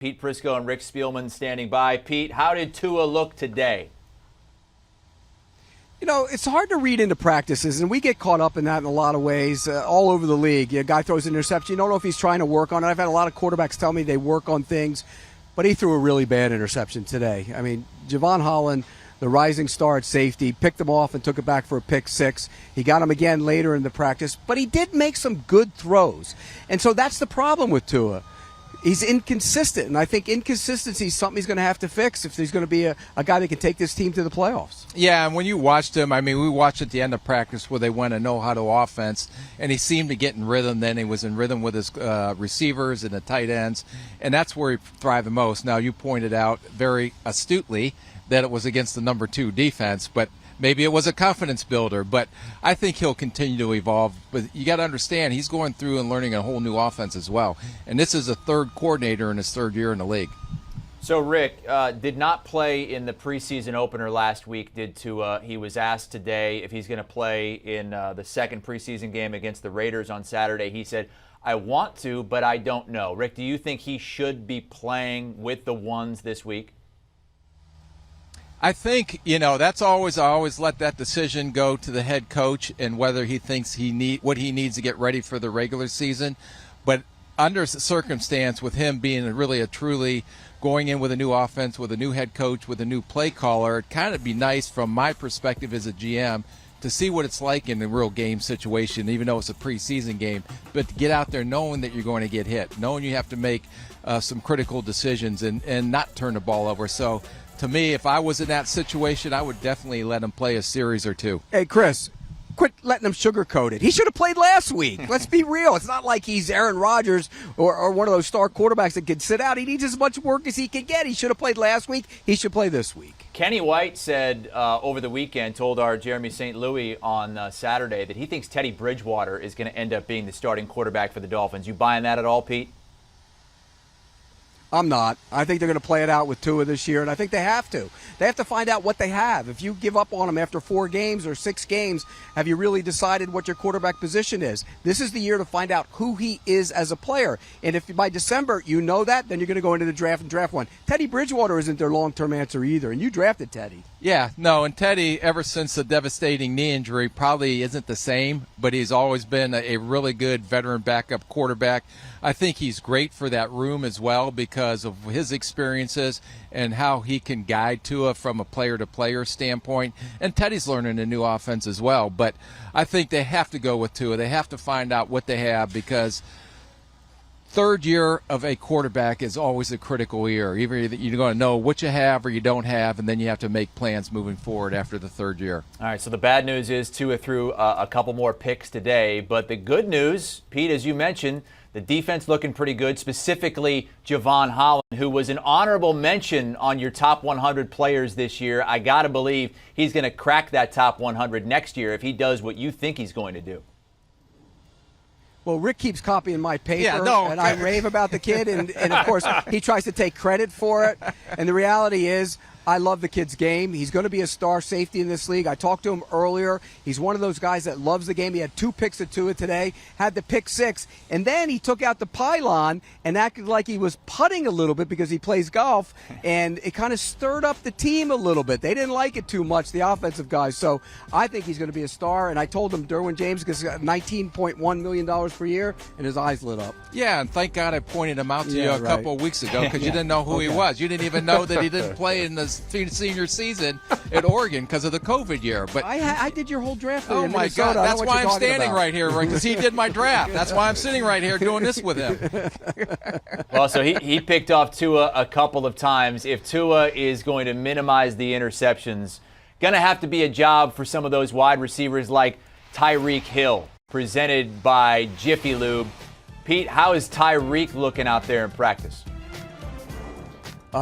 Pete Prisco and Rick Spielman standing by. Pete, how did Tua look today? You know, it's hard to read into practices, and we get caught up in that in a lot of ways all over the league. A guy throws an interception. You don't know if he's trying to work on it. I've had a lot of quarterbacks tell me they work on things, but he threw a really bad interception today. I mean, Jevon Holland, the rising star at safety, picked him off and took it back for a pick six. He got him again later in the practice, but he did make some good throws. And so that's the problem with Tua. He's inconsistent, and I think inconsistency is something he's going to have to fix if he's going to be a guy that can take this team to the playoffs. Yeah, and when you watched him, I mean, we watched at the end of practice where they went a no-huddle offense, and he seemed to get in rhythm. Then he was in rhythm with his receivers and the tight ends, and that's where he thrived the most. Now, you pointed out very astutely that it was against the number 2 defense, but maybe it was a confidence builder, but I think he'll continue to evolve. But you got to understand, he's going through and learning a whole new offense as well. And this is a third coordinator in his third year in the league. So, Rick, did not play in the preseason opener last week, did Tua. He was asked today if he's going to play in the second preseason game against the Raiders on Saturday. He said, I want to, but I don't know. Rick, do you think he should be playing with the ones this week? I think, that's I always let that decision go to the head coach and whether he thinks what he needs to get ready for the regular season. But under circumstance, with him being really a truly going in with a new offense, with a new head coach, with a new play caller, it'd kind of be nice from my perspective as a GM to see what it's like in a real game situation, even though it's a preseason game, but to get out there knowing that you're going to get hit, knowing you have to make some critical decisions and not turn the ball over. So, to me, if I was in that situation, I would definitely let him play a series or two. Hey, Chris, quit letting him sugarcoat it. He should have played last week. Let's be real. It's not like he's Aaron Rodgers or one of those star quarterbacks that can sit out. He needs as much work as he can get. He should have played last week. He should play this week. Kenny White said over the weekend, told our Jeremy St. Louis on Saturday that he thinks Teddy Bridgewater is going to end up being the starting quarterback for the Dolphins. You buying that at all, Pete? I'm not. I think they're going to play it out with Tua this year, and I think they have to. They have to find out what they have. If you give up on them after 4 games or 6 games, have you really decided what your quarterback position is? This is the year to find out who he is as a player. And if by December you know that, then you're going to go into the draft and draft one. Teddy Bridgewater isn't their long-term answer either, and you drafted Teddy. Yeah, no, and Teddy, ever since the devastating knee injury, probably isn't the same, but he's always been a really good veteran backup quarterback. I think he's great for that room as well because of his experiences and how he can guide Tua from a player-to-player standpoint. And Teddy's learning a new offense as well, but I think they have to go with Tua. They have to find out what they have because third year of a quarterback is always a critical year. Either you're going to know what you have or you don't have, and then you have to make plans moving forward after the third year. All right, so the bad news is Tua threw a couple more picks today, but the good news, Pete, as you mentioned, the defense looking pretty good, specifically Jevon Holland, who was an honorable mention on your top 100 players this year. I got to believe he's going to crack that top 100 next year if he does what you think he's going to do. Well, Rick keeps copying my paper, and I rave about the kid, and of course, he tries to take credit for it. And the reality is, I love the kid's game. He's going to be a star safety in this league. I talked to him earlier. He's one of those guys that loves the game. He had 2 picks at Tua today, had the pick 6, and then he took out the pylon and acted like he was putting a little bit because he plays golf, and it kind of stirred up the team a little bit. They didn't like it too much, the offensive guys. So I think he's going to be a star, and I told him Derwin James gets $19.1 million per year, and his eyes lit up. Yeah, and thank God I pointed him out to you a couple of weeks ago because you didn't know who he was. You didn't even know that he didn't play in the senior season at Oregon because of the COVID year. But I did your whole draft. Oh my God! That's why I'm standing right here, because he did my draft. That's why I'm sitting right here doing this with him. Well, so he picked off Tua a couple of times. If Tua is going to minimize the interceptions, going to have to be a job for some of those wide receivers like Tyreek Hill, presented by Jiffy Lube. Pete, how is Tyreek looking out there in practice?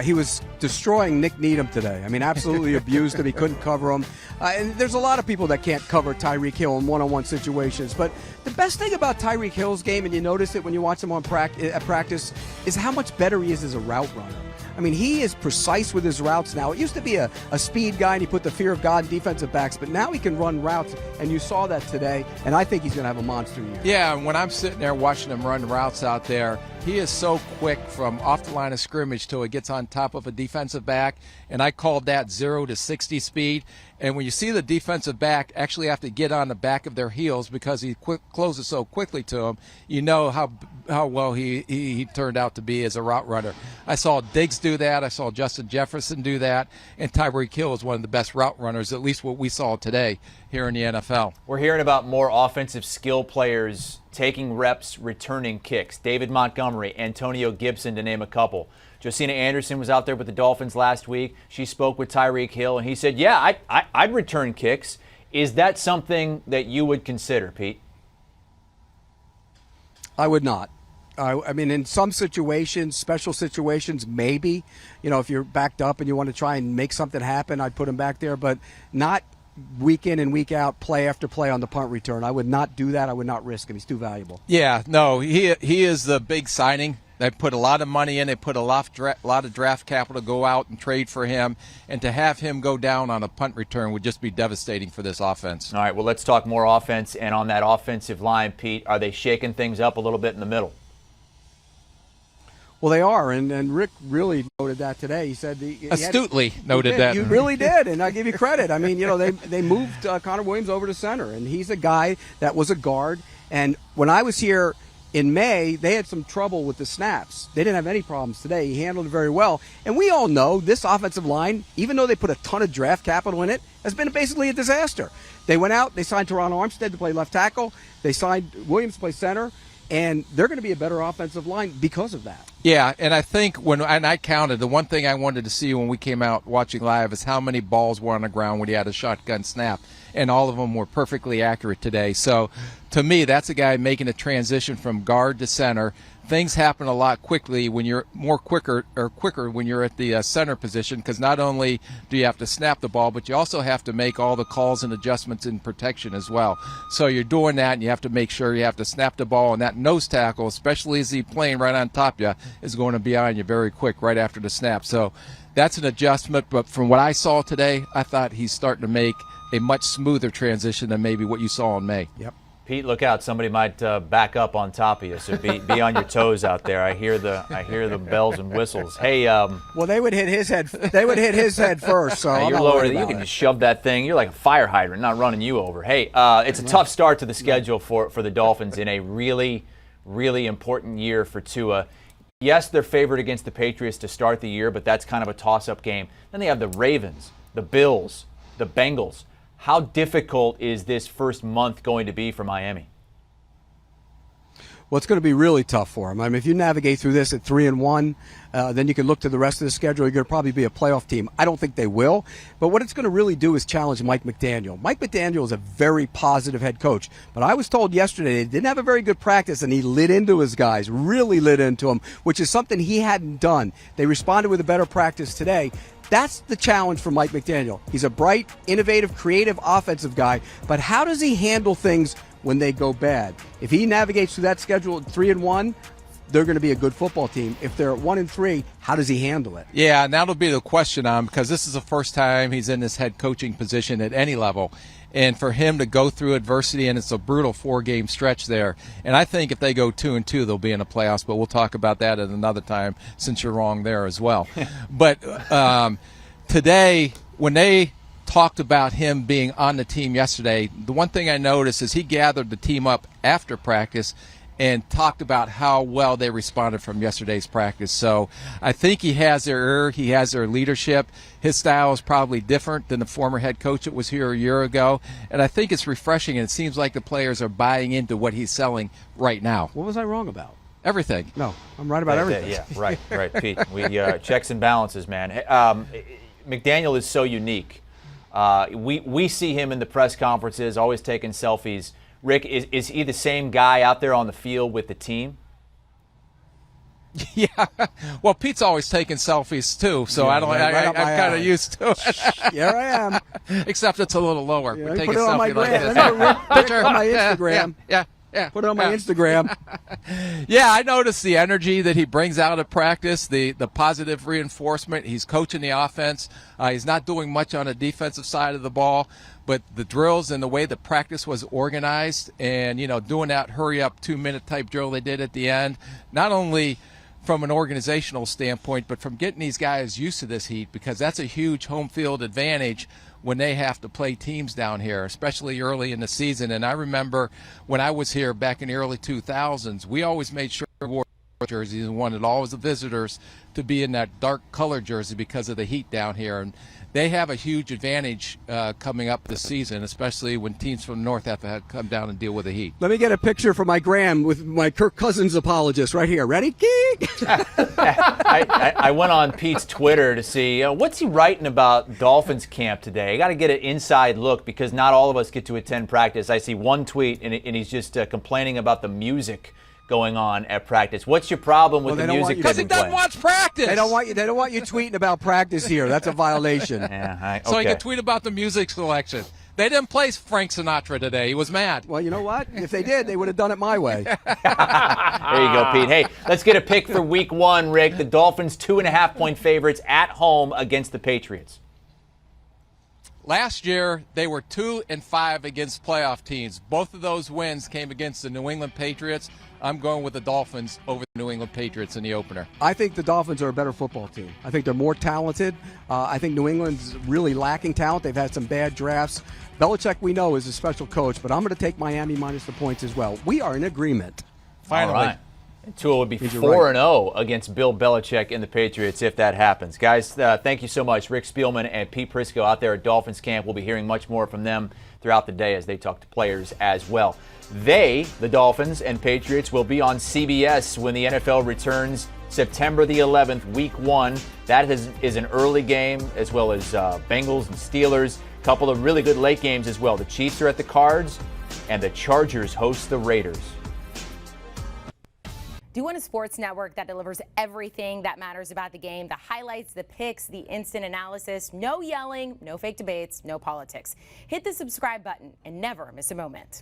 He was destroying Nick Needham today. I mean, absolutely abused him. He couldn't cover him. And there's a lot of people that can't cover Tyreek Hill in one-on-one situations. But the best thing about Tyreek Hill's game, and you notice it when you watch him at practice, is how much better he is as a route runner. I mean, he is precise with his routes now. It used to be a speed guy, and he put the fear of God in defensive backs, but now he can run routes, and you saw that today, and I think he's going to have a monster year. Yeah, and when I'm sitting there watching him run routes out there, He is so quick from off the line of scrimmage till he gets on top of a defensive back, and I called that 0 to 60 speed. And when you see the defensive back actually have to get on the back of their heels because he closes so quickly to him, you know how well he turned out to be as a route runner. I saw Diggs do that. I saw Justin Jefferson do that. And Tyreek Hill is one of the best route runners, at least what we saw today here in the NFL. We're hearing about more offensive skill players taking reps, returning kicks. David Montgomery, Antonio Gibson, to name a couple. Josina Anderson was out there with the Dolphins last week. She spoke with Tyreek Hill, and he said, yeah, I'd return kicks. Is that something that you would consider, Pete? I would not. I mean, in some situations, special situations, maybe. You know, if you're backed up and you want to try and make something happen, I'd put him back there, but not week in and week out, play after play on the punt return. I would not do that. I would not risk him. He's too valuable. Yeah, no, he is the big signing. They put a lot of money in. They put a lot of draft capital to go out and trade for him. And to have him go down on a punt return would just be devastating for this offense. All right, well, let's talk more offense. And on that offensive line, Pete, are they shaking things up a little bit in the middle? Well, they are, and Rick really noted that today. He said astutely noted that. You really did, and I give you credit. I mean, you know, they moved Connor Williams over to center, and he's a guy that was a guard. And when I was here in May, they had some trouble with the snaps. They didn't have any problems today. He handled it very well. And we all know this offensive line, even though they put a ton of draft capital in it, has been basically a disaster. They went out, they signed Teron Armstead to play left tackle, they signed Williams to play center, and they're going to be a better offensive line because of that. Yeah, and I think and I counted, the one thing I wanted to see when we came out watching live is how many balls were on the ground when he had a shotgun snap, and all of them were perfectly accurate today. So to me, that's a guy making a transition from guard to center. Things happen a lot quickly when you're quicker when you're at the center position, because not only do you have to snap the ball, but you also have to make all the calls and adjustments in protection as well. So you're doing that, and you have to make sure you have to snap the ball, and that nose tackle, especially as he's playing right on top of you, is going to be on you very quick right after the snap. So that's an adjustment, but from what I saw today, I thought he's starting to make a much smoother transition than maybe what you saw in May. Yep. Pete, look out! Somebody might back up on top of you, so be on your toes out there. I hear the bells and whistles. Hey, well, they would hit his head. They would hit his head first. So you're lower. You can just shove that thing. You're like a fire hydrant, not running you over. Hey, it's a tough start to the schedule for the Dolphins in a really, really important year for Tua. Yes, they're favored against the Patriots to start the year, but that's kind of a toss-up game. Then they have the Ravens, the Bills, the Bengals. How difficult is this first month going to be for Miami? Well, it's going to be really tough for them. I mean, if you navigate through this at 3-1, then you can look to the rest of the schedule. You're going to probably be a playoff team. I don't think they will. But what it's going to really do is challenge Mike McDaniel. Mike McDaniel is a very positive head coach. But I was told yesterday they didn't have a very good practice, and he lit into his guys, really lit into them, which is something he hadn't done. They responded with a better practice today. That's the challenge for Mike McDaniel. He's a bright, innovative, creative offensive guy, but how does he handle things when they go bad? If he navigates through that schedule at 3-1, they're going to be a good football team. If they're at 1-3, how does he handle it? Yeah, and that'll be the question on him, because this is the first time he's in this head coaching position at any level. And for him to go through adversity, and it's a brutal 4-game stretch there. And I think if they go 2-2, they'll be in the playoffs, but we'll talk about that at another time since you're wrong there as well. But today, when they talked about him being on the team yesterday, the one thing I noticed is he gathered the team up after practice and talked about how well they responded from yesterday's practice. So I think he has their ear. He has their leadership. His style is probably different than the former head coach that was here a year ago. And I think it's refreshing, and it seems like the players are buying into what he's selling right now. What was I wrong about? Everything. No, I'm right about everything. Yeah, right, Pete. We checks and balances, man. McDaniel is so unique. We see him in the press conferences, always taking selfies. Rick, is he the same guy out there on the field with the team? Yeah. Well, Pete's always taking selfies too, so yeah, I'm kind of used to it. Here I am. Except it's a little lower. Yeah, We're taking put it on my selfie like gram. this. Picture on my Instagram. Yeah. Put it on my Instagram. Yeah, I noticed the energy that he brings out at practice, the positive reinforcement. He's coaching the offense. He's not doing much on the defensive side of the ball, but the drills and the way the practice was organized and, doing that hurry-up 2-minute type drill they did at the end, not only from an organizational standpoint, but from getting these guys used to this heat, because that's a huge home field advantage when they have to play teams down here, especially early in the season. And I remember when I was here back in the early 2000s, we always made sure we wore jerseys and wanted always the visitors to be in that dark color jersey because of the heat down here. And they have a huge advantage coming up this season, especially when teams from the north have to come down and deal with the heat. Let me get a picture for my gram with my Kirk Cousins apologist right here. Ready? I went on Pete's Twitter to see what's he writing about Dolphins camp today. I got to get an inside look because not all of us get to attend practice. I see one tweet and he's just complaining about the music going on at practice. What's your problem with the music? Because he doesn't watch practice. They don't want you tweeting about practice here. That's a violation. Yeah, So he can tweet about the music selection. They didn't play Frank Sinatra today. He was mad. Well, you know what? If they did, they would have done it my way. There you go, Pete. Hey, let's get a pick for week 1, Rick. The Dolphins 2.5-point favorites at home against the Patriots. Last year, they were 2-5 against playoff teams. Both of those wins came against the New England Patriots. I'm going with the Dolphins over the New England Patriots in the opener. I think the Dolphins are a better football team. I think they're more talented. I think New England's really lacking talent. They've had some bad drafts. Belichick, we know, is a special coach, but I'm going to take Miami minus the points as well. We are in agreement. Finally. All right. Tua would be 4-0 against Bill Belichick and the Patriots if that happens. Guys, thank you so much. Rick Spielman and Pete Prisco out there at Dolphins camp. We'll be hearing much more from them throughout the day as they talk to players as well. The Dolphins and Patriots, will be on CBS when the NFL returns September the 11th, week 1. That is an early game, as well as Bengals and Steelers. A couple of really good late games as well. The Chiefs are at the Cards, and the Chargers host the Raiders. Do you want a sports network that delivers everything that matters about the game? The highlights, the picks, the instant analysis, no yelling, no fake debates, no politics. Hit the subscribe button and never miss a moment.